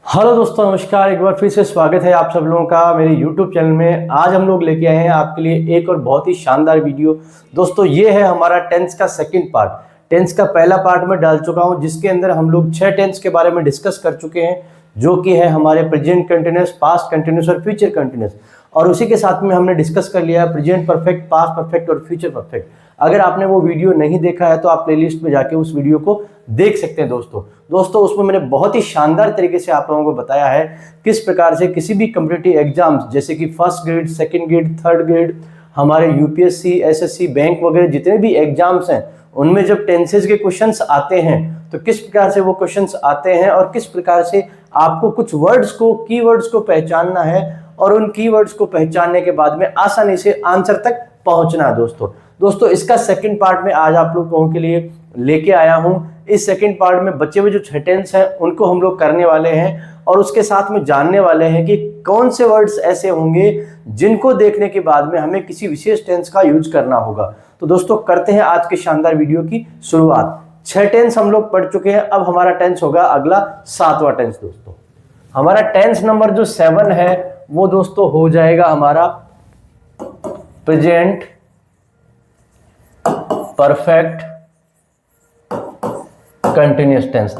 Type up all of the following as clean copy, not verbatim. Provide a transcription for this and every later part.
Hello दोस्तों, नमस्कार। एक बार फिर से स्वागत है आप सब लोगों का मेरे YouTube चैनल में। आज हम लोग लेके आए हैं आपके लिए एक और बहुत ही शानदार वीडियो। दोस्तों, ये है हमारा टेंस का सेकंड पार्ट। टेंस का पहला पार्ट में डाल चुका हूं, जिसके अंदर हम लोग 6 टेंस के बारे में डिस्कस कर चुके हैं, जो कि है हमारे प्रेजेंट कंटिन्यूस, पास्ट कंटिन्यूस और फ्यूचर कंटिन्यूस। और उसी के साथ में हमने डिस्कस कर लिया है प्रेजेंट परफेक्ट, पास्ट परफेक्ट और फ्यूचर परफेक्ट। अगर आपने वो वीडियो नहीं देखा है तो आप प्लेलिस्ट में जाके उस वीडियो को देख सकते हैं। दोस्तों उसमें मैंने बहुत ही शानदार तरीके से आप लोगों को बताया है किस प्रकार से किसी भी कॉम्पिटिटिव एग्जाम्स, जैसे कि first grade, second grade, third grade, हमारे यूपीएससी, एसएससी, बैंक वगैरह जितने भी एग्जाम्स हैं, उनमें जब टेंसेज के क्वेश्चंस आते हैं तो किस प्रकार से वो क्वेश्चंस आते हैं और किस प्रकार से आपको कुछ वर्ड्स को, कीवर्ड्स को पहचानना है और उन कीवर्ड्स को पहचानने के बाद में आसानी से आंसर तक पहुंचना है। दोस्तों इसका सेकंड पार्ट में आज आप लोगों के लिए लेके आया हूं। इस सेकंड पार्ट में बचे हुए जो 6 टेंस हैं उनको हम लोग करने वाले हैं और उसके साथ में जानने वाले हैं कि कौन से वर्ड्स ऐसे होंगे जिनको देखने के बाद में हमें किसी विशेष टेंस का यूज करना होगा। तो दोस्तों करते हैं आज के शानदार वीडियो की शुरुआत। 6 टेंस हम लोग पढ़ चुके हैं, अब हमारा टेंस होगा अगला 7वां टेंस। दोस्तों हमारा टेंस नंबर जो 7 है वो दोस्तों हो जाएगा हमारा प्रेजेंट परफेक्ट कंटिन्यूअस टेंस।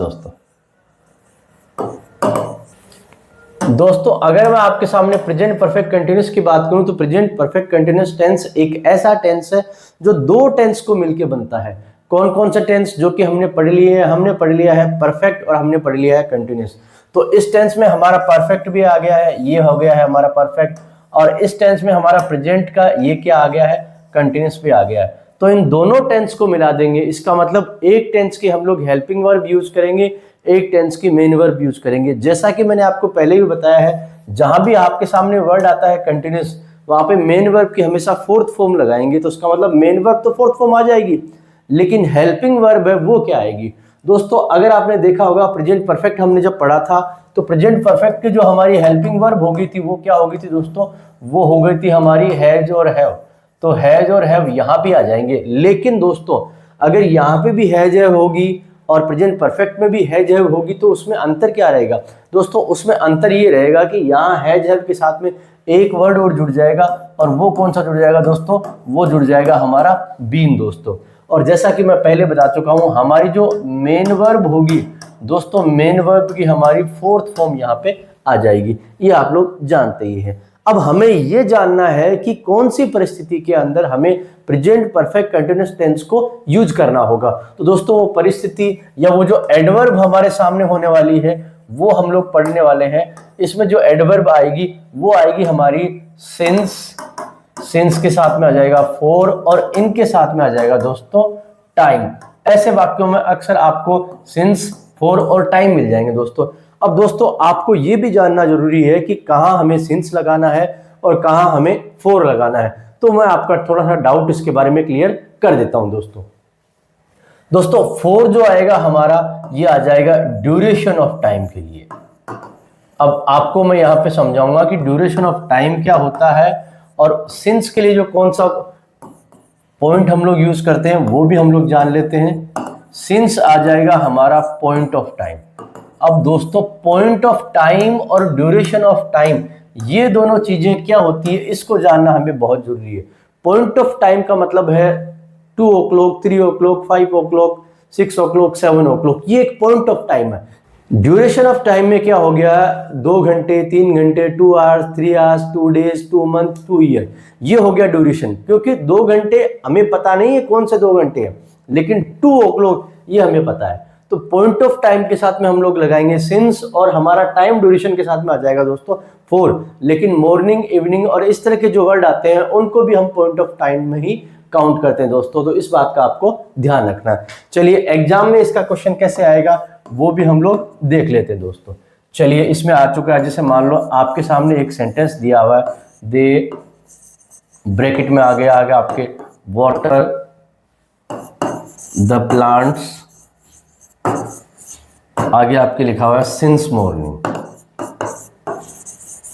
दोस्तों अगर मैं आपके सामने प्रेजेंट परफेक्ट कंटिन्यूअस की बात करूं तो प्रेजेंट परफेक्ट कंटिन्यूअस टेंस एक ऐसा टेंस है जो 2 टेंस को मिलकर बनता है। कौन कौन सा टेंस? जो कि हमने पढ़ लिए हैं, हमने पढ़ लिया है परफेक्ट और हमने पढ़ लिया है कंटिन्यूअस। तो इस टेंस में हमारा परफेक्ट भी आ गया है, ये हो गया है हमारा परफेक्ट, और इस टेंस में हमारा प्रेजेंट का ये क्या आ गया है, कंटिन्यूअस भी आ गया है। तो इन दोनों टेंस को मिला देंगे। इसका मतलब एक टेंस की हम लोग हेल्पिंग वर्ब यूज करेंगे, एक टेंस की मेन वर्ब यूज करेंगे। जैसा कि मैंने आपको पहले भी बताया है, जहां भी आपके सामने वर्ड आता है कंटिन्यूअस, वहां पे मेन वर्ब की हमेशा फोर्थ फॉर्म लगाएंगे। तो उसका मतलब मेन वर्ब तो फोर्थ फॉर्म आ जाएगी, लेकिन हेल्पिंग वर्ब है वो क्या आएगी। दोस्तों अगर आपने देखा होगा प्रेजेंट परफेक्ट हमने जब पढ़ा था तो प्रेजेंट परफेक्ट की जो हमारी हेल्पिंग वर्ब हो गई थी वो क्या हो गई थी दोस्तों, वो हो गई थी हमारी हैज और हैव। तो हैज और हैव यहां पे आ जाएंगे। लेकिन दोस्तों अगर यहां पे भी हैज हैव होगी और प्रेजेंट परफेक्ट में भी हैज हैव होगी तो उसमें अंतर क्या रहेगा दोस्तों? उसमें अंतर ये रहेगा कि यहाँ हैज हैव के साथ में एक वर्ड और जुड़ जाएगा, और वो कौन सा जुड़ जाएगा दोस्तों? वो जुड़ जाएगा हमारा बीन। दोस्तों और जैसा कि मैं पहले बता चुका हूं, हमारी जो मेन वर्ब होगी दोस्तों, मेन वर्ब की हमारी फोर्थ फॉर्म यहाँ पे आ जाएगी, ये आप लोग जानते ही हैं। अब हमें यह जानना है कि कौन सी परिस्थिति के अंदर हमें प्रेजेंट परफेक्ट कंटिन्यूअस टेंस को यूज करना होगा। तो दोस्तों वो परिस्थिति या वो जो एडवर्ब हमारे सामने होने वाली है वो हम लोग पढ़ने वाले हैं। इसमें जो एडवर्ब आएगी वो आएगी हमारी सिंस के साथ में आ जाएगा फॉर, और इनके साथ में आ जाएगा दोस्तों टाइम। ऐसे वाक्यों में अक्सर आपको सिंस, फॉर और टाइम मिल जाएंगे दोस्तों। अब दोस्तों आपको ये भी जानना जरूरी है कि कहां हमें सिंस लगाना है और कहां हमें फॉर लगाना है। तो मैं आपका थोड़ा सा डाउट इसके बारे में क्लियर कर देता हूं। दोस्तों फॉर जो आएगा हमारा, ये आ जाएगा ड्यूरेशन ऑफ टाइम के लिए। अब आपको मैं यहां पे समझाऊंगा कि ड्यूरेशन ऑफ टाइम क्या होता है, और सिंस के लिए जो कौन सा पॉइंट हम लोग यूज करते हैं वो भी हम लोग जान लेते हैं। सिंस आ जाएगा हमारा पॉइंट ऑफ टाइम। अब दोस्तों पॉइंट ऑफ टाइम और ड्यूरेशन ऑफ टाइम, ये दोनों चीजें क्या होती है इसको जानना हमें बहुत जरूरी है। पॉइंट ऑफ टाइम का मतलब है 2 o'clock, 3 o'clock, 5 o'clock, 6 o'clock, 7 o'clock, ये एक पॉइंट ऑफ टाइम है। ड्यूरेशन ऑफ टाइम में क्या हो गया, 2 घंटे, 3 घंटे, 2 hours, 3 hours, 2 days, 2 month, 2 year, ये हो गया ड्यूरेशन। क्योंकि 2 घंटे हमें पता नहीं है कौन से 2 घंटे हैं, लेकिन 2 o'clock ये हमें पता है। तो पॉइंट ऑफ टाइम के साथ में हम लोग लगाएंगे सिंस, और हमारा टाइम ड्यूरेशन के साथ में आ जाएगा दोस्तों फॉर। लेकिन मॉर्निंग, इवनिंग और इस तरह के जो वर्ड आते हैं उनको भी हम पॉइंट ऑफ टाइम में ही काउंट करते हैं दोस्तों। तो इस बात का आपको ध्यान रखना है। चलिए एग्जाम में इसका क्वेश्चन कैसे आएगा वो भी हम लोग देख लेते हैं दोस्तों। चलिए इसमें आ चुका है, जैसे मान लो आपके सामने एक सेंटेंस दिया हुआ है, दे ब्रैकेट में आगे आपके वाटर द प्लांट्स, आगे आपके लिखा हुआ है सिंस मॉर्निंग।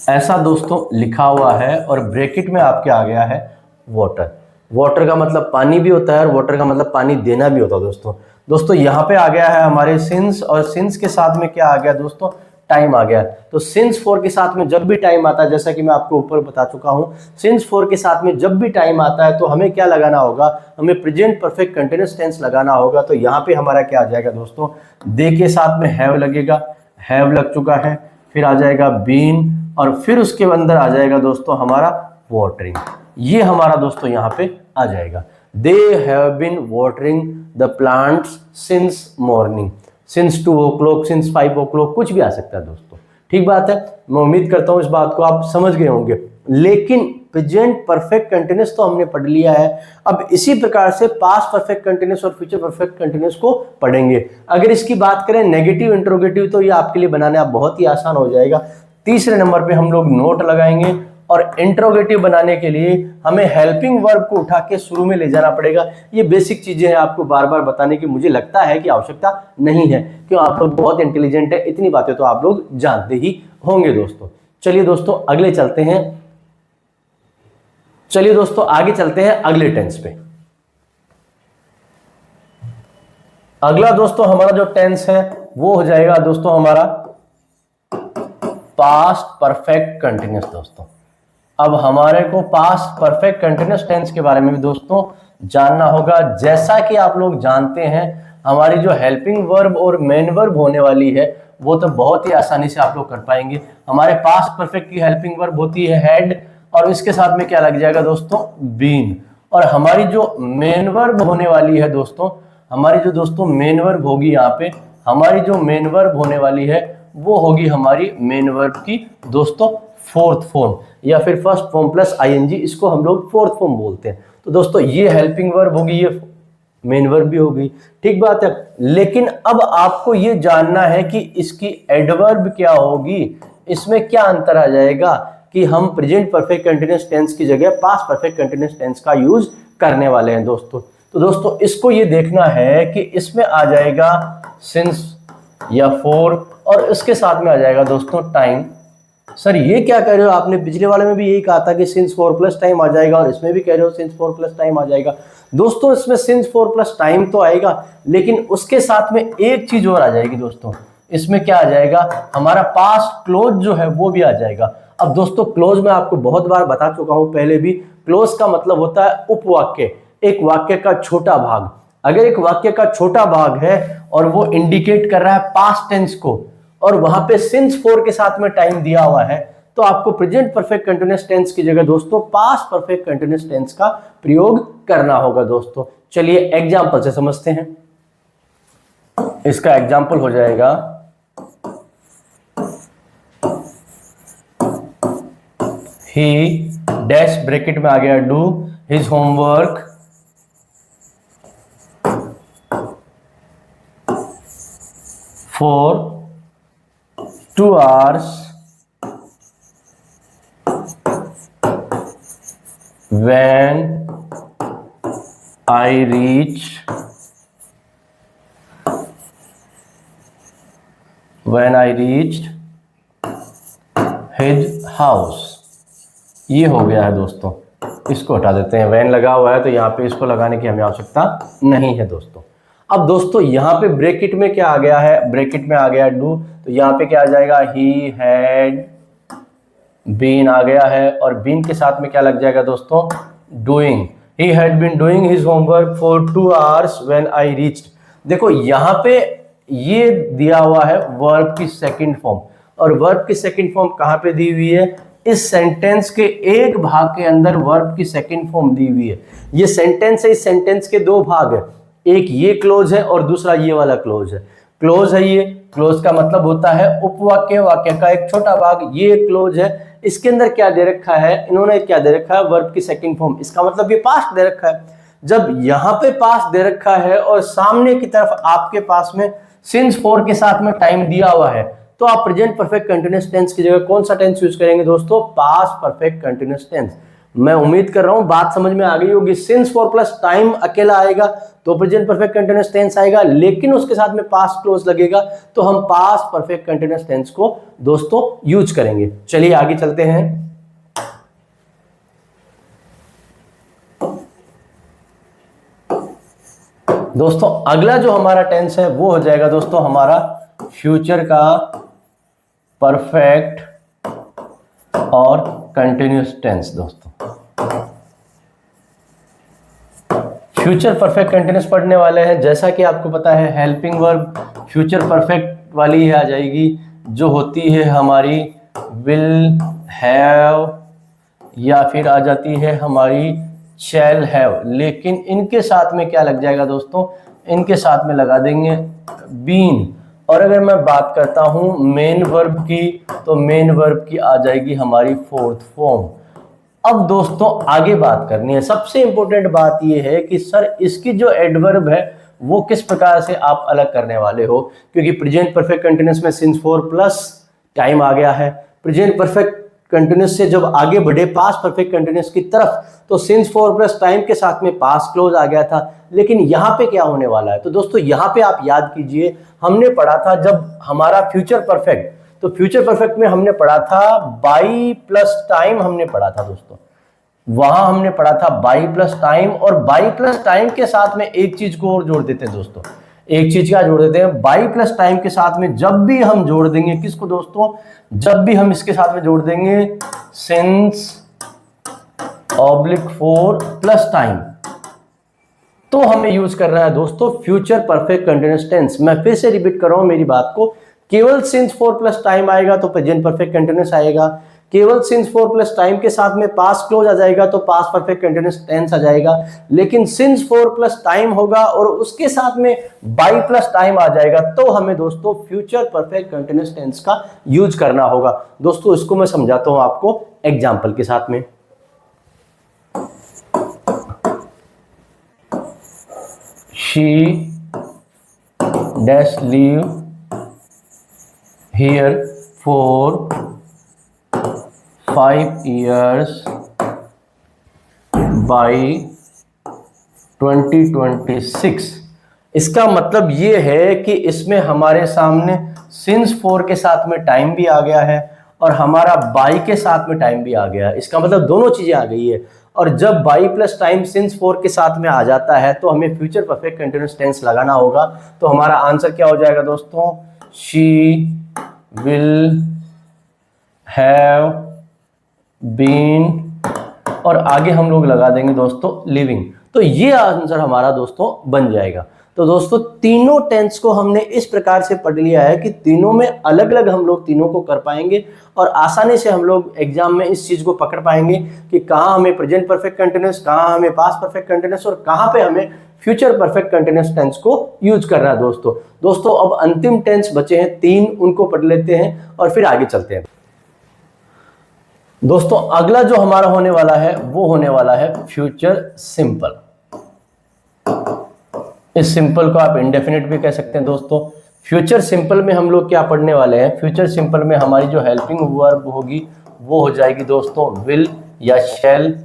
ऐसा दोस्तों लिखा हुआ है और ब्रैकेट में आपके आ गया है वाटर। वाटर का मतलब पानी भी होता है और वाटर का मतलब पानी देना भी होता है दोस्तों। यहाँ पे आ गया है हमारे सिंस, और सिंस के साथ में क्या आ गया दोस्तों, टाइम आ गया। तो सिंस फॉर के साथ में जब भी टाइम आता है, जैसा कि मैं आपको ऊपर बता चुका हूं, सिंस फॉर के साथ में जब भी टाइम आता है तो हमें क्या लगाना होगा, हमें प्रेजेंट परफेक्ट कंटीन्यूअस टेंस लगाना होगा। तो यहाँ पे हमारा क्या आ जाएगा दोस्तों, दे के साथ में हैव लगेगा, हैव लग चुका है, फिर आ जाएगा बीन, और फिर उसके अंदर आ जाएगा दोस्तों हमारा वाटरिंग। ये हमारा दोस्तों यहाँ पे आ जाएगा, they have been watering the plants since morning, since 2 o'clock, since 5 o'clock, कुछ भी आ सकता है दोस्तों। ठीक बात है, मैं उम्मीद करता हूं इस बात को आप समझ गए होंगे। लेकिन प्रेजेंट परफेक्ट कंटीन्यूअस तो हमने पढ़ लिया है, अब इसी प्रकार से पास्ट परफेक्ट कंटीन्यूअस और फ्यूचर परफेक्ट कंटीन्यूअस को पढ़ेंगे। अगर इसकी बात करें नेगेटिव इंट्रोगेटिव, तो ये आपके लिए बनाना बहुत ही आसान हो जाएगा। तीसरे नंबर पे हम लोग नोट लगाएंगे, और इंट्रोगेटिव बनाने के लिए हमें हेल्पिंग वर्ब को उठा के शुरू में ले जाना पड़ेगा। ये बेसिक चीजें हैं, आपको बार बार बताने की मुझे लगता है कि आवश्यकता नहीं है, क्यों आप लोग बहुत इंटेलिजेंट है, इतनी बातें तो आप लोग जानते ही होंगे दोस्तों। चलिए दोस्तों आगे चलते हैं अगले टेंस पे। अगला दोस्तों हमारा जो टेंस है वो हो जाएगा दोस्तों हमारा पास्ट परफेक्ट कंटीन्यूअस। दोस्तों अब हमारे को पास्ट परफेक्ट कंटीन्यूअस टेंस के बारे में भी दोस्तों जानना होगा। जैसा कि आप लोग जानते हैं, हमारी जो हेल्पिंग वर्ब और मेन वर्ब होने वाली है वो तो बहुत ही आसानी से आप लोग कर पाएंगे। हमारे पास्ट परफेक्ट की हेल्पिंग वर्ब होती है हैड, और इसके साथ में क्या लग जाएगा दोस्तों, बीन। और हमारी जो मेन वर्ब होने वाली है दोस्तों, हमारी जो दोस्तों मेन वर्ब होगी, यहाँ पे हमारी जो मेन वर्ब होने वाली है वो होगी हमारी मेन वर्ब की दोस्तों फोर्थ फॉर्म, या फिर फर्स्ट फॉर्म प्लस आईएनजी, इसको हम लोग फोर्थ फॉर्म बोलते हैं। तो दोस्तों ये हेल्पिंग वर्ब होगी, ये मेन वर्ब भी होगी। ठीक बात है, लेकिन अब आपको ये जानना है कि इसकी एडवर्ब क्या होगी, इसमें क्या अंतर आ जाएगा कि हम प्रेजेंट परफेक्ट कंटीन्यूअस टेंस की जगह पास्ट परफेक्ट कंटीन्यूअस टेंस का यूज करने वाले हैं दोस्तों। तो दोस्तों इसको ये देखना है कि इसमें आ जाएगा सिंस या फॉर, और इसके साथ में आ जाएगा दोस्तों टाइम। सर ये क्या कह रहे हो, आपने पिछले वाले में भी यही कहा था कि सिंस 4 प्लस टाइम आ जाएगा, और इसमें भी कह रहे हो सिंस 4 प्लस टाइम आ जाएगा। दोस्तों इसमें सिंस 4 प्लस टाइम तो आएगा, लेकिन उसके साथ में एक चीज और आ जाएगी दोस्तों, इसमें क्या आ जाएगा, हमारा पास्ट क्लोज जो है वो भी आ जाएगा। अब दोस्तों क्लोज मैं आपको बहुत बार बता चुका हूं पहले भी, क्लोज का मतलब होता है उपवाक्य, एक वाक्य का छोटा भाग। अगर एक वाक्य का छोटा भाग है और वो इंडिकेट कर रहा है पास्ट टेंस को, और वहां पे सिंस 4 के साथ में टाइम दिया हुआ है, तो आपको प्रेजेंट परफेक्ट कंटीन्यूअस टेंस की जगह दोस्तों पास्ट परफेक्ट कंटीन्यूअस टेंस का प्रयोग करना होगा दोस्तों। चलिए एग्जांपल से समझते हैं। इसका एग्जांपल हो जाएगा ही डैश ब्रैकेट में आ गया do his homework for 2 hours when I reached his house। ये हो गया है दोस्तों, इसको हटा देते हैं, वैन लगा हुआ है तो यहाँ पे इसको लगाने की हमें आवश्यकता नहीं है दोस्तों। अब दोस्तों यहाँ पे ब्रैकेट में क्या आ गया है, ब्रैकेट में आ गया डू, तो यहाँ पे क्या आ जाएगा, ही हैड बीन आ गया है, और बीन के साथ में क्या लग जाएगा दोस्तों, doing. He had been doing his homework for 2 hours when I reached. देखो यहाँ पे ये दिया हुआ है वर्ब की सेकंड फॉर्म, और वर्ब की सेकंड फॉर्म कहाँ पे दी हुई है, इस सेंटेंस के एक भाग के अंदर वर्ब की सेकंड फॉर्म दी हुई है। ये सेंटेंस है, इस सेंटेंस के 2 भाग है, एक ये क्लोज है और दूसरा ये वाला क्लोज है। क्लोज है ये, क्लोज का मतलब होता है उपवाक्य, वाक्य का एक छोटा भाग, ये क्लोज है। इसके अंदर क्या दे रखा है, इन्होंने क्या दे रखा है, वर्ब की सेकंड फॉर्म, इसका मतलब ये पास्ट दे रखा है। जब यहाँ पे पास्ट दे रखा है और सामने की तरफ आपके पास में सिंस 4 के साथ में टाइम दिया हुआ है, तो आप प्रेजेंट परफेक्ट कंटीन्यूअस टेंस की जगह कौन सा टेंस यूज करेंगे दोस्तों, पास्ट परफेक्ट कंटीन्यूअस टेंस। मैं उम्मीद कर रहा हूं बात समझ में आ गई होगी। सिंस 4 प्लस टाइम अकेला आएगा तो प्रेजेंट परफेक्ट कंटीन्यूअस टेंस आएगा, लेकिन उसके साथ में पास्ट क्लोज लगेगा तो हम पास्ट परफेक्ट कंटीन्यूअस टेंस को दोस्तों यूज करेंगे। चलिए आगे चलते हैं। दोस्तों अगला जो हमारा टेंस है वो हो जाएगा दोस्तों हमारा फ्यूचर का परफेक्ट और कंटिन्यूस टेंस दोस्तों। फ्यूचर परफेक्ट कंटिन्यूस पढ़ने वाले हैं। जैसा कि आपको पता है हेल्पिंग वर्ब फ्यूचर परफेक्ट वाली ही आ जाएगी, जो होती है हमारी विल हैव, या फिर आ जाती है हमारी शैल हैव। लेकिन इनके साथ में क्या लग जाएगा दोस्तों, इनके साथ में लगा देंगे बीन। और अगर मैं बात करता हूं मेन वर्ब की, तो मेन वर्ब की आ जाएगी हमारी फोर्थ फॉर्म। अब दोस्तों आगे बात करनी है, सबसे इंपॉर्टेंट बात यह है कि सर इसकी जो एडवर्ब है वो किस प्रकार से आप अलग करने वाले हो, क्योंकि प्रेजेंट परफेक्ट कंटिन्यूस में सिंस 4 प्लस टाइम आ गया है। प्रेजेंट परफेक्ट कंटिन्यूस से जब आगे बढ़े पास्ट परफेक्ट कंटिन्यूस की तरफ, तो सिंस 4 प्लस टाइम के साथ में पास्ट क्लोज आ गया था। लेकिन यहाँ पे क्या होने वाला है, तो दोस्तों यहाँ पे आप याद कीजिए, हमने पढ़ा था जब हमारा फ्यूचर परफेक्ट, तो फ्यूचर परफेक्ट में हमने पढ़ा था बाई प्लस टाइम, हमने पढ़ा था दोस्तों, वहां हमने पढ़ा था बाई प्लस टाइम। और बाई प्लस टाइम के साथ में एक चीज को और जोड़ देते हैं दोस्तों, एक चीज क्या जोड़ देते हैं, बाई प्लस टाइम के साथ में जब भी हम जोड़ देंगे किसको दोस्तों, जब भी हम इसके साथ में जोड़ देंगे सिंस ऑब्लिक 4 प्लस टाइम, तो हमें यूज करना है दोस्तों फ्यूचर परफेक्ट कंटिन्यूअस टेंस। मैं फिर से रिपीट कर रहा हूं मेरी बात को, केवल सिंस 4 प्लस टाइम आएगा तो प्रेजेंट परफेक्ट कंटिन्यूअस आएगा, केवल सिंस 4 प्लस टाइम के साथ में पास्ट क्लोज आ जाएगा तो पास्ट परफेक्ट कंटिन्यूअस टेंस आ जाएगा। लेकिन सिंस 4 प्लस टाइम होगा और उसके साथ में बाई प्लस टाइम आ जाएगा, तो हमें दोस्तों फ्यूचर परफेक्ट कंटिन्यूअस टेंस का यूज करना होगा। दोस्तों इसको मैं समझाता हूं आपको एग्जाम्पल के साथ में। She dash live here for 5 years by 2026। इसका मतलब ये है कि इसमें हमारे सामने सिंस 4 के साथ में टाइम भी आ गया है और हमारा बाई के साथ में टाइम भी आ गया है। इसका मतलब दोनों चीजें आ गई है। और जब बाई प्लस टाइम सिंस 4 के साथ में आ जाता है तो हमें फ्यूचर परफेक्ट कंटिन्यूअस टेंस लगाना होगा। तो हमारा आंसर क्या हो जाएगा दोस्तों, शी विल हैव बीन, और आगे हम लोग लगा देंगे दोस्तों लिविंग। तो ये आंसर हमारा दोस्तों बन जाएगा। तो दोस्तों तीनों टेंस को हमने इस प्रकार से पढ़ लिया है कि तीनों में अलग अलग हम लोग तीनों को कर पाएंगे और आसानी से हम लोग एग्जाम में इस चीज को पकड़ पाएंगे कि कहाँ हमें प्रेजेंट परफेक्ट कंटिन्यूअस, कहाँ हमें पास्ट परफेक्ट कंटिन्यूअस और कहाँ पे हमें फ्यूचर परफेक्ट कंटिन्यूअस टेंस को यूज करना है दोस्तों अब अंतिम टेंस बचे हैं 3, उनको पढ़ लेते हैं और फिर आगे चलते हैं। दोस्तों अगला जो हमारा होने वाला है वो होने वाला है फ्यूचर सिंपल। इस सिंपल को आप इंडेफिनिट भी कह सकते हैं दोस्तों। फ्यूचर सिंपल में हम लोग क्या पढ़ने वाले हैं, फ्यूचर सिंपल में हमारी जो हेल्पिंग वर्ब होगी वो हो जाएगी दोस्तों विल या शैल,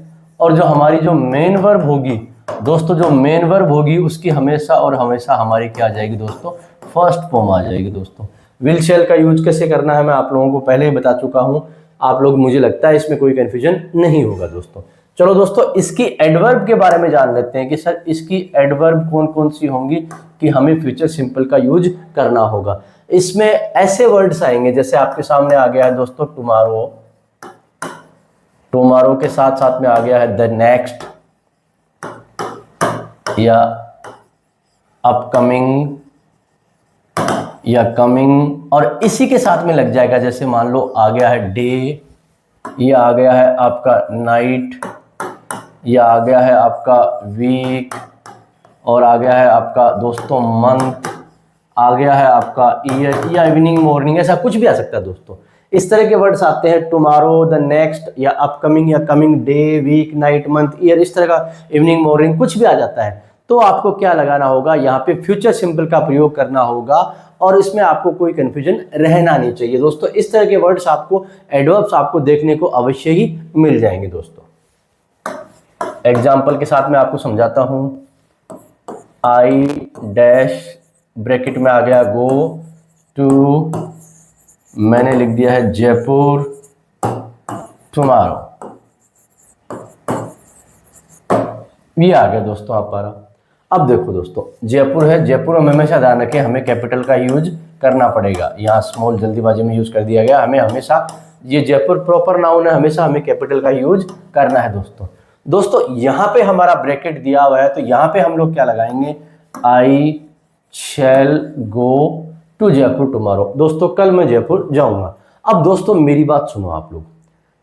और जो हमारी जो मेन वर्ब होगी दोस्तों, जो मेन वर्ब होगी उसकी हमेशा और हमेशा हमारी क्या आ जाएगी दोस्तों, फर्स्ट फॉर्म आ जाएगी दोस्तों। विल शैल का यूज कैसे करना है मैं आप लोगों को पहले ही बता चुका हूं, आप लोग, मुझे लगता है इसमें कोई कंफ्यूजन नहीं होगा दोस्तों। चलो दोस्तों इसकी एडवर्ब के बारे में जान लेते हैं कि सर इसकी एडवर्ब कौन कौन सी होंगी कि हमें फ्यूचर सिंपल का यूज करना होगा। इसमें ऐसे वर्ड्स आएंगे जैसे आपके सामने आ गया है दोस्तों टुमारो, टुमारो के साथ साथ में आ गया है द नेक्स्ट या अपकमिंग या कमिंग, और इसी के साथ में लग जाएगा जैसे मान लो आ गया है डे, या आ गया है आपका नाइट, या आ गया है आपका वीक, और आ गया है आपका दोस्तों मंथ, आ गया है आपका ईयर या इवनिंग मॉर्निंग, ऐसा कुछ भी आ सकता है दोस्तों। इस तरह के वर्ड्स आते हैं टुमारो, द नेक्स्ट या अपकमिंग या coming, day, week, night, month, year, इस तरह का इवनिंग मॉर्निंग कुछ भी आ जाता है। तो आपको क्या लगाना होगा, यहाँ पे फ्यूचर सिंपल का प्रयोग करना होगा और इसमें आपको कोई कंफ्यूजन रहना नहीं चाहिए दोस्तों। इस तरह के वर्ड्स आपको, एडवर्ब्स आपको देखने को अवश्य ही मिल जाएंगे दोस्तों। एग्जाम्पल के साथ मैं आपको समझाता हूं। आई डैश ब्रैकेट में आ गया गो टू, मैंने लिख दिया है जयपुर टुमारो, ये आ गया दोस्तों हमारा। अब देखो दोस्तों जयपुर है, जयपुर हम हमेशा ध्यान रखें हमें कैपिटल का यूज करना पड़ेगा। यहाँ स्मॉल जल्दीबाजी में यूज कर दिया गया, हमें हमेशा ये जयपुर प्रॉपर नाउन है, हमेशा हमें कैपिटल का यूज करना है दोस्तों यहाँ पे हमारा ब्रैकेट दिया हुआ है, तो यहाँ पे हम लोग क्या लगाएंगे, आई शैल गो टू जयपुर टुमारो। दोस्तों कल मैं जयपुर जाऊंगा। अब दोस्तों मेरी बात सुनो आप लोग,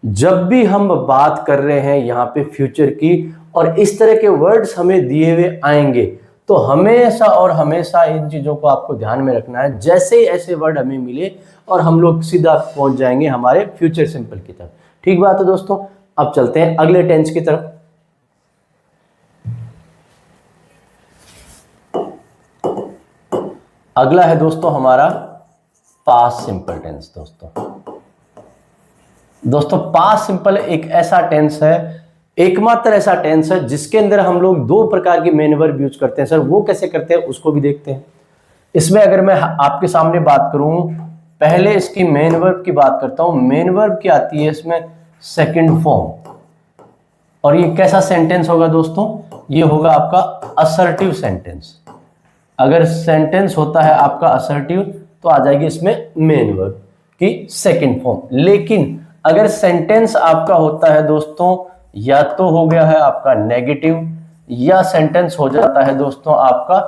जब भी हम बात कर रहे हैं यहाँ पे फ्यूचर की और इस तरह के वर्ड्स हमें दिए हुए आएंगे, तो हमेशा और हमेशा इन चीजों को आपको ध्यान में रखना है। जैसे ही ऐसे वर्ड हमें मिले और हम लोग सीधा पहुंच जाएंगे हमारे फ्यूचर सिंपल की तरफ। ठीक बात है दोस्तों। अब चलते हैं अगले टेंस की तरफ। अगला है दोस्तों हमारा पास्ट सिंपल टेंस। दोस्तों पास्ट सिंपल एक ऐसा टेंस है, एकमात्र ऐसा टेंस है जिसके अंदर हम लोग दो प्रकार के मेन वर्ब यूज करते हैं। सर वो कैसे करते हैं उसको भी देखते हैं। इसमें अगर मैं आपके सामने बात करूं, पहले इसकी मेन वर्ब की बात करता हूं। मेन वर्ब क्या आती है इसमें, सेकंड फॉर्म। और ये कैसा सेंटेंस होगा दोस्तों, ये होगा आपका असर्टिव सेंटेंस। अगर सेंटेंस होता है आपका असर्टिव तो आ जाएगी इसमें मेन वर्ब की सेकंड फॉर्म। लेकिन अगर सेंटेंस आपका होता है दोस्तों, या तो हो गया है आपका नेगेटिव, या सेंटेंस हो जाता है दोस्तों आपका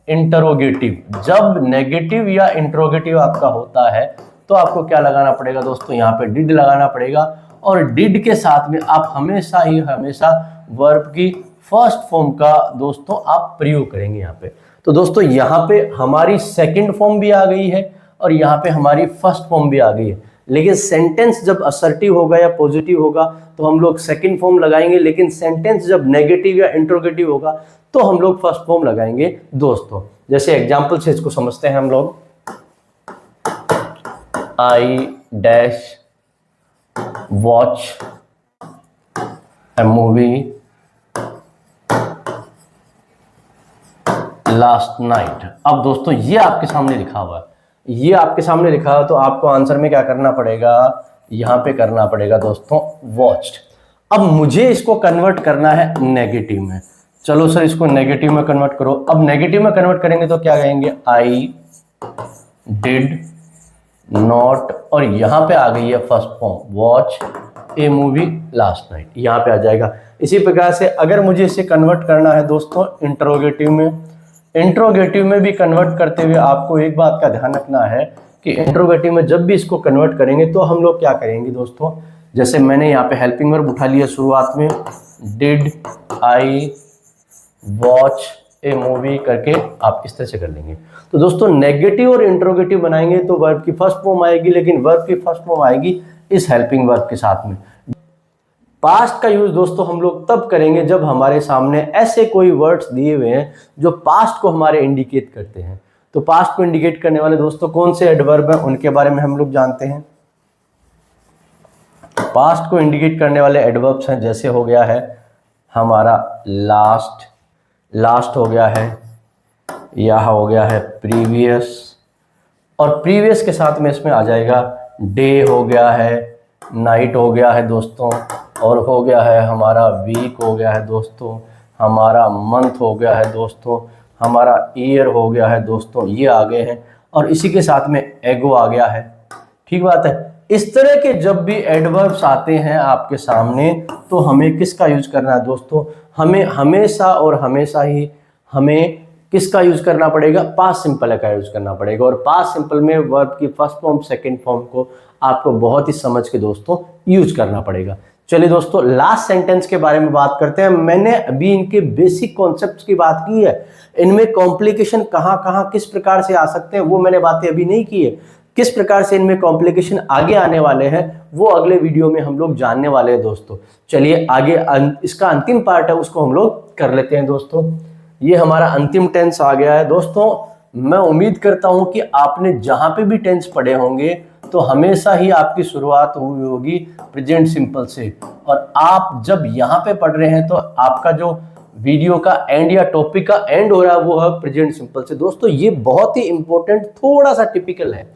इंटरोगेटिव। जब नेगेटिव या इंटरोगेटिव आपका होता है तो आपको क्या लगाना पड़ेगा दोस्तों, यहाँ पे डिड लगाना पड़ेगा। और डिड के साथ में आप हमेशा ही हमेशा वर्ब की फर्स्ट फॉर्म का दोस्तों आप प्रयोग करेंगे यहाँ पे। तो दोस्तों यहाँ पे हमारी सेकंड फॉर्म भी आ गई है और यहाँ पे हमारी फर्स्ट फॉर्म भी आ गई है। लेकिन सेंटेंस जब असर्टिव होगा या पॉजिटिव होगा तो हम लोग सेकंड फॉर्म लगाएंगे, लेकिन सेंटेंस जब नेगेटिव या इंट्रोगेटिव होगा तो हम लोग फर्स्ट फॉर्म लगाएंगे दोस्तों। जैसे एग्जांपल से इसको समझते हैं हम लोग, I dash watch A movie last night. अब दोस्तों ये आपके सामने लिखा हुआ है, ये आपके सामने लिखा है, तो आपको आंसर में क्या करना पड़ेगा, यहां पे करना पड़ेगा दोस्तों वॉच्ड। अब मुझे इसको कन्वर्ट करना है नेगेटिव में। चलो सर इसको नेगेटिव में कन्वर्ट करो। अब नेगेटिव में कन्वर्ट करेंगे तो क्या कहेंगे, आई डिड नॉट, और यहां पे आ गई है फर्स्ट फॉर्म वॉच ए मूवी लास्ट नाइट, यहां पे आ जाएगा। इसी प्रकार से अगर मुझे इसे कन्वर्ट करना है दोस्तों इंटरोगेटिव में, इंट्रोगेटिव में भी कन्वर्ट करते हुए आपको एक बात का ध्यान रखना है कि इंट्रोगेटिव में जब भी इसको कन्वर्ट करेंगे तो हम लोग क्या करेंगे दोस्तों, जैसे मैंने यहाँ पे हेल्पिंग वर्ब उठा लिया शुरुआत में, did I watch A movie करके आप इस तरह से कर लेंगे। तो दोस्तों नेगेटिव और इंट्रोगेटिव बनाएंगे तो वर्ब की फर्स्ट फॉर्म आएगी, लेकिन वर्ब की फर्स्ट फॉर्म आएगी इस हेल्पिंग वर्ब के साथ में। पास्ट का यूज दोस्तों हम लोग तब करेंगे जब हमारे सामने ऐसे कोई वर्ड्स दिए हुए हैं जो पास्ट को हमारे इंडिकेट करते हैं। तो पास्ट को इंडिकेट करने वाले दोस्तों कौन से एडवर्ब हैं उनके बारे में हम लोग जानते हैं। पास्ट को इंडिकेट करने वाले एडवर्ब्स हैं, जैसे हो गया है हमारा लास्ट, लास्ट हो गया है, यह हो गया है प्रीवियस, और प्रीवियस के साथ में इसमें आ जाएगा डे हो गया है, नाइट हो गया है दोस्तों, और हो गया है हमारा वीक हो गया है दोस्तों, हमारा मंथ हो गया है दोस्तों, हमारा ईयर हो गया है दोस्तों, ये आ गए हैं, और इसी के साथ में एगो आ गया है। ठीक बात है। इस तरह के जब भी एडवर्ब्स आते हैं आपके सामने तो हमें किसका यूज करना है दोस्तों, हमें हमेशा और हमेशा ही हमें किसका यूज करना पड़ेगा, पास्ट सिंपल का यूज करना पड़ेगा। और पास्ट सिंपल में वर्ब की फर्स्ट फॉर्म सेकंड फॉर्म को आपको बहुत ही समझ के दोस्तों यूज करना पड़ेगा। चलिए दोस्तों लास्ट सेंटेंस के बारे में बात करते हैं। मैंने अभी इनके बेसिक कॉन्सेप्ट्स की बात की है, इनमें कॉम्प्लिकेशन कहाँ कहाँ किस प्रकार से आ सकते हैं वो मैंने बातें अभी नहीं की है। किस प्रकार से इनमें कॉम्प्लिकेशन आगे आने वाले हैं वो अगले वीडियो में हम लोग जानने वाले हैं दोस्तों। चलिए आगे इसका अंतिम पार्ट है उसको हम लोग कर लेते हैं दोस्तों। ये हमारा अंतिम टेंस आ गया है दोस्तों। मैं उम्मीद करता हूं कि आपने जहां पे भी टेंस पढ़े होंगे तो हमेशा ही आपकी शुरुआत हुई होगी प्रेजेंट सिंपल से, और आप जब यहाँ पे पढ़ रहे हैं तो आपका जो वीडियो का एंड या टॉपिक का एंड हो रहा है वो है प्रेजेंट सिंपल से। दोस्तों ये बहुत ही इंपॉर्टेंट, थोड़ा सा टिपिकल है,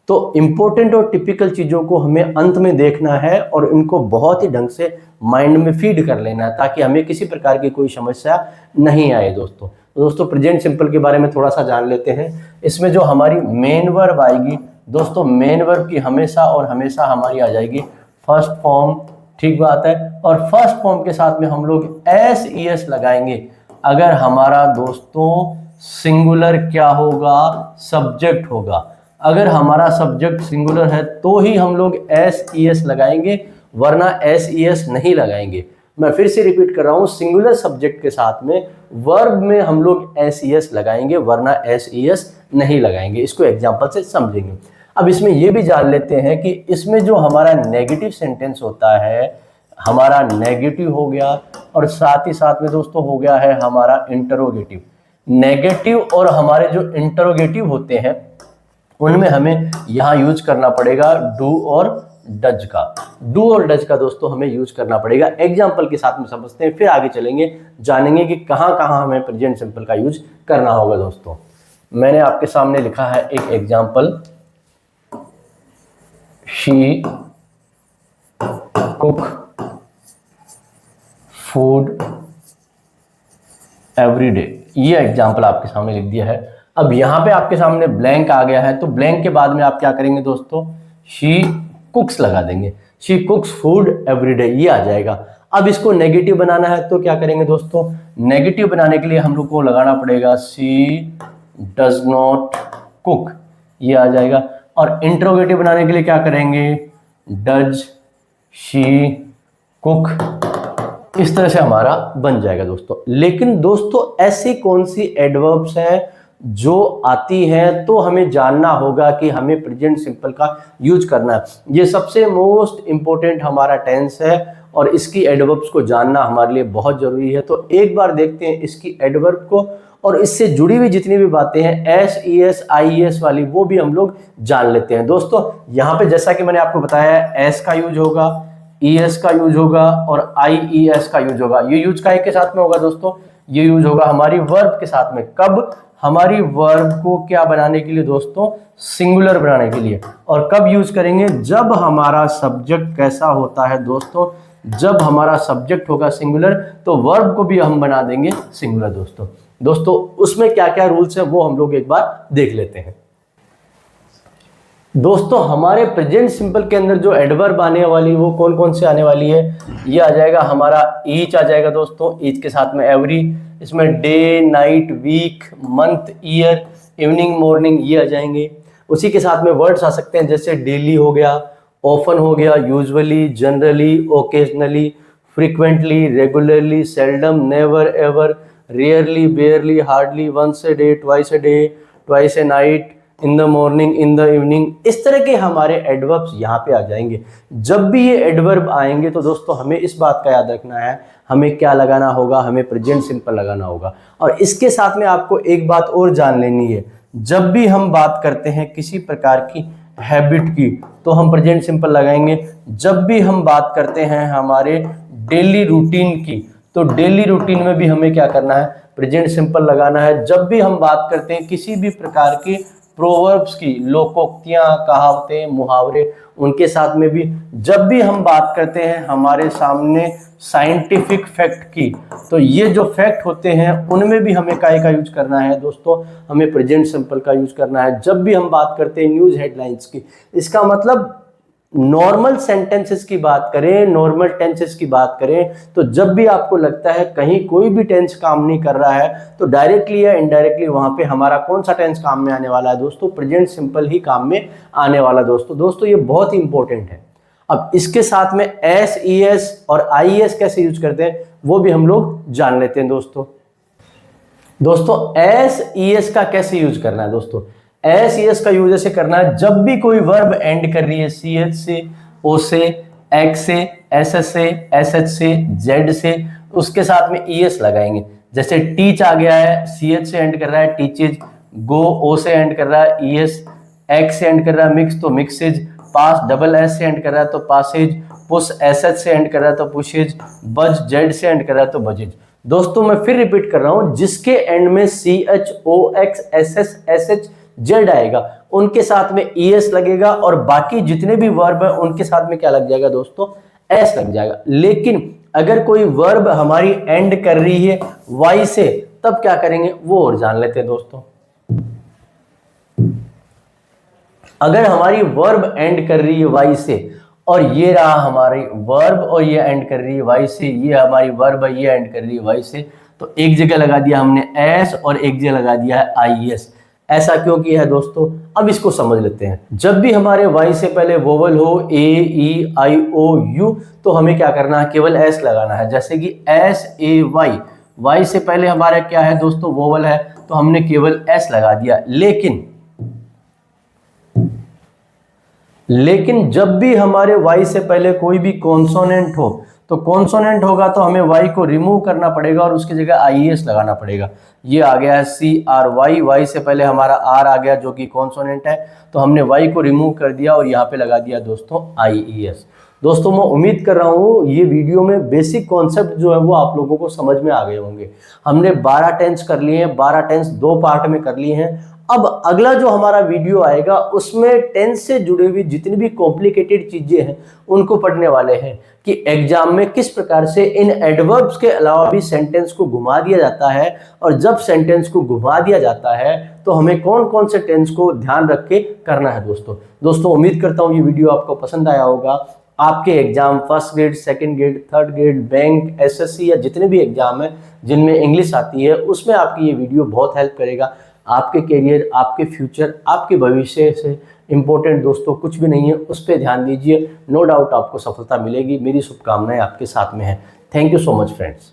तो इंपॉर्टेंट और टिपिकल चीजों को हमें अंत में देखना है और इनको बहुत ही ढंग से माइंड में फीड कर लेना है ताकि हमें किसी प्रकार की कोई समस्या नहीं आए दोस्तों। दोस्तों प्रेजेंट सिंपल के बारे में थोड़ा सा जान लेते हैं। इसमें जो हमारी मेन वर्ब आएगी दोस्तों, मेन वर्ब की हमेशा और हमेशा हमारी आ जाएगी फर्स्ट फॉर्म, ठीक बात है। और फर्स्ट फॉर्म के साथ में हम लोग एस ई एस लगाएंगे अगर हमारा दोस्तों सिंगुलर क्या होगा, सब्जेक्ट होगा। अगर हमारा सब्जेक्ट सिंगुलर है तो ही हम लोग एस ई एस लगाएंगे, वरना एस ई एस नहीं लगाएंगे। मैं फिर से रिपीट कर रहा हूं, सिंगुलर सब्जेक्ट के साथ में वर्ब में हम लोग एस ई एस लगाएंगे, वरना एस ई एस नहीं लगाएंगे। इसको एग्जांपल से समझेंगे। अब इसमें यह भी जान लेते हैं कि इसमें जो हमारा नेगेटिव सेंटेंस होता है, हमारा नेगेटिव हो गया और साथ ही साथ में दोस्तों हो गया है हमारा इंटरोगेटिव। नेगेटिव और हमारे जो इंटरोगेटिव होते हैं उनमें हमें यहां यूज करना पड़ेगा डू और डज का। डू और डज का दोस्तों हमें यूज करना पड़ेगा। एग्जाम्पल के साथ में समझते हैं, फिर आगे चलेंगे, जानेंगे कि कहां कहां हमें प्रेजेंट सिंपल का यूज करना होगा। दोस्तों मैंने आपके सामने लिखा है एक example, she cook food every day, ये एग्जाम्पल आपके सामने लिख दिया है। अब यहां पे आपके सामने ब्लैंक आ गया है, तो ब्लैंक के बाद में आप क्या करेंगे दोस्तों, शी कुक्स लगा देंगे, शी कुक्स फूड एवरी डे, ये आ जाएगा। अब इसको नेगेटिव बनाना है तो क्या करेंगे दोस्तों, नेगेटिव बनाने के लिए हम लोग को लगाना पड़ेगा शी डज नॉट कुक, ये आ जाएगा। और इंट्रोगेटिव बनाने के लिए क्या करेंगे, डज शी कुक, इस तरह से हमारा बन जाएगा दोस्तों। लेकिन दोस्तों ऐसी कौन सी एडवर्ब्स हैं जो आती है तो हमें जानना होगा कि हमें प्रेजेंट सिंपल का यूज करना है। ये सबसे मोस्ट इंपॉर्टेंट हमारा टेंस है और इसकी एडवर्ब्स को जानना हमारे लिए बहुत जरूरी है। तो एक बार देखते हैं इसकी एडवर्ब को, और इससे जुड़ी हुई जितनी भी बातें हैं S E S I E S वाली, वो भी हम लोग जान लेते हैं। दोस्तों यहाँ पे जैसा कि मैंने आपको बताया है, एस का यूज होगा, ई एस का यूज होगा और आई ई एस का यूज होगा। ये यूज का के साथ में होगा दोस्तों, ये यूज होगा हमारी वर्ब के साथ में। कब, हमारी वर्ब को क्या बनाने के लिए दोस्तों, सिंगुलर बनाने के लिए। और कब यूज करेंगे, जब हमारा सब्जेक्ट कैसा होता है दोस्तों, जब हमारा सब्जेक्ट होगा सिंगुलर तो वर्ब को भी हम बना देंगे सिंगुलर दोस्तों। दोस्तों उसमें क्या क्या रूल्स हैं वो हम लोग एक बार देख लेते हैं। दोस्तों हमारे प्रेजेंट सिंपल के अंदर जो एडवर्ब आने वाली वो कौन कौन से आने वाली है, ये आ जाएगा हमारा ईच आ जाएगा दोस्तों, ईच के साथ में एवरी, इसमें day night week month year evening morning ये आ जाएंगे। उसी के साथ में वर्ड्स आ सकते हैं जैसे डेली हो गया, ऑफन हो गया, usually, generally, occasionally, frequently, regularly, seldom, never, ever, rarely, barely, hardly, once a day, twice a night, in the morning, in the evening, इस तरह के हमारे एडवर्ब्स यहाँ पे आ जाएंगे। जब भी ये एडवर्ब आएंगे तो दोस्तों हमें इस बात का याद रखना है, हमें क्या लगाना होगा, हमें प्रेजेंट सिंपल लगाना होगा। और इसके साथ में आपको एक बात और जान लेनी है, जब भी हम बात करते हैं किसी प्रकार की हैबिट की तो हम प्रेजेंट सिंपल लगाएंगे। जब भी हम बात करते हैं हमारे डेली रूटीन की तो डेली रूटीन में भी हमें क्या करना है, प्रेजेंट सिंपल लगाना है। जब भी हम बात करते हैं किसी भी प्रकार की प्रोवर्ब्स की, लोकोक्तियां, कहावतें, मुहावरे, उनके साथ में भी, जब भी हम बात करते हैं हमारे सामने साइंटिफिक फैक्ट की, तो ये जो फैक्ट होते हैं उनमें भी हमें काय का यूज करना है दोस्तों, हमें प्रेजेंट सिंपल का यूज करना है। जब भी हम बात करते हैं न्यूज हेडलाइंस की, इसका मतलब नॉर्मल सेंटेंसेस की बात करें, नॉर्मल टेंसेस की बात करें, तो जब भी आपको लगता है कहीं कोई भी टेंस काम नहीं कर रहा है तो डायरेक्टली या इनडायरेक्टली वहां पे हमारा कौन सा टेंस काम में आने वाला है दोस्तों, प्रेजेंट सिंपल ही काम में आने वाला दोस्तों ये बहुत ही इंपॉर्टेंट है। अब इसके साथ में एस ई एस और आई एस कैसे यूज करते हैं वो भी हम लोग जान लेते हैं दोस्तों एस ई एस का कैसे यूज करना है दोस्तों, एस ई एस का यूज ऐसे करना है जब भी कोई वर्ब एंड कर रही है सी एच से, ओ से, एक्स से, एस एस से, एस एच से, जेड से, उसके साथ में ई एस लगाएंगे। जैसे टीच आ गया है, सी एच से एंड कर रहा है टीचेज, गो ओ से एंड कर रहा है ई एस, एक्स से एंड कर रहा है मिक्स तो मिक्सेज, पास डबल एस से एंड कर रहा है तो पासेज, पुश एस एच से एंड कर रहा है तो पुशेज, बज जेड से एंड कर रहा है तो बजेज। दोस्तों मैं फिर रिपीट कर रहा हूं, जिसके एंड में C H, O, X, S S, S H, Z आएगा उनके साथ में ई एस लगेगा और बाकी जितने भी वर्ब है उनके साथ में क्या लग जाएगा दोस्तों, एस लग जाएगा। लेकिन अगर कोई वर्ब हमारी एंड कर रही है वाई से तब क्या करेंगे वो और जान लेते हैं दोस्तों। अगर हमारी वर्ब एंड कर रही है वाई से, और ये रहा हमारी वर्ब और ये एंड कर रही है वाई से, ये हमारी वर्ब है, ये एंड कर रही है वाई से, तो एक जगह लगा दिया हमने एस और एक जगह लगा दिया है आई एस। ऐसा क्यों किया है दोस्तों, अब इसको समझ लेते हैं। जब भी हमारे वाई से पहले वोवल हो ए ई आई ओ यू, तो हमें क्या करना है, केवल एस लगाना है। जैसे कि एस ए वाई, वाई से पहले हमारा क्या है दोस्तों, वोवल है, तो हमने केवल एस लगा दिया। लेकिन जब भी हमारे वाई से पहले कोई भी कॉन्सोनेंट हो, तो कॉन्सोनेंट होगा तो हमें वाई को रिमूव करना पड़ेगा और उसकी जगह आई एस लगाना पड़ेगा। ये आ गया है सी आर वाई, वाई से पहले हमारा आर आ गया जो कि कॉन्सोनेंट है, तो हमने वाई को रिमूव कर दिया और यहाँ पे लगा दिया दोस्तों आई ई एस। दोस्तों मैं उम्मीद कर रहा हूँ ये वीडियो में बेसिक कॉन्सेप्ट जो है वो आप लोगों को समझ में आ गए होंगे। हमने 12 टेंस कर लिए हैं, 12 टेंस 2 पार्ट में कर लिए हैं। अब अगला जो हमारा वीडियो आएगा उसमें टेंस से जुड़ी हुई जितनी भी कॉम्प्लिकेटेड चीजें हैं उनको पढ़ने वाले हैं कि एग्जाम में किस प्रकार से इन एडवर्ब्स के अलावा भी सेंटेंस को घुमा दिया जाता है, और जब सेंटेंस को घुमा दिया जाता है तो हमें कौन कौन से टेंस को ध्यान रख के करना है। दोस्तों उम्मीद करता हूँ ये वीडियो आपको पसंद आया होगा। आपके exam first grade, second grade, third grade, bank, SSC या जितने भी एग्जाम है जिनमें इंग्लिश आती है उसमें आपकी ये वीडियो बहुत हेल्प करेगा। आपके करियर, आपके फ्यूचर, आपके भविष्य से इम्पोर्टेंट दोस्तों कुछ भी नहीं है, उस पर ध्यान दीजिए। नो डाउट आपको सफलता मिलेगी। मेरी शुभकामनाएं आपके साथ में है। Thank you so much friends.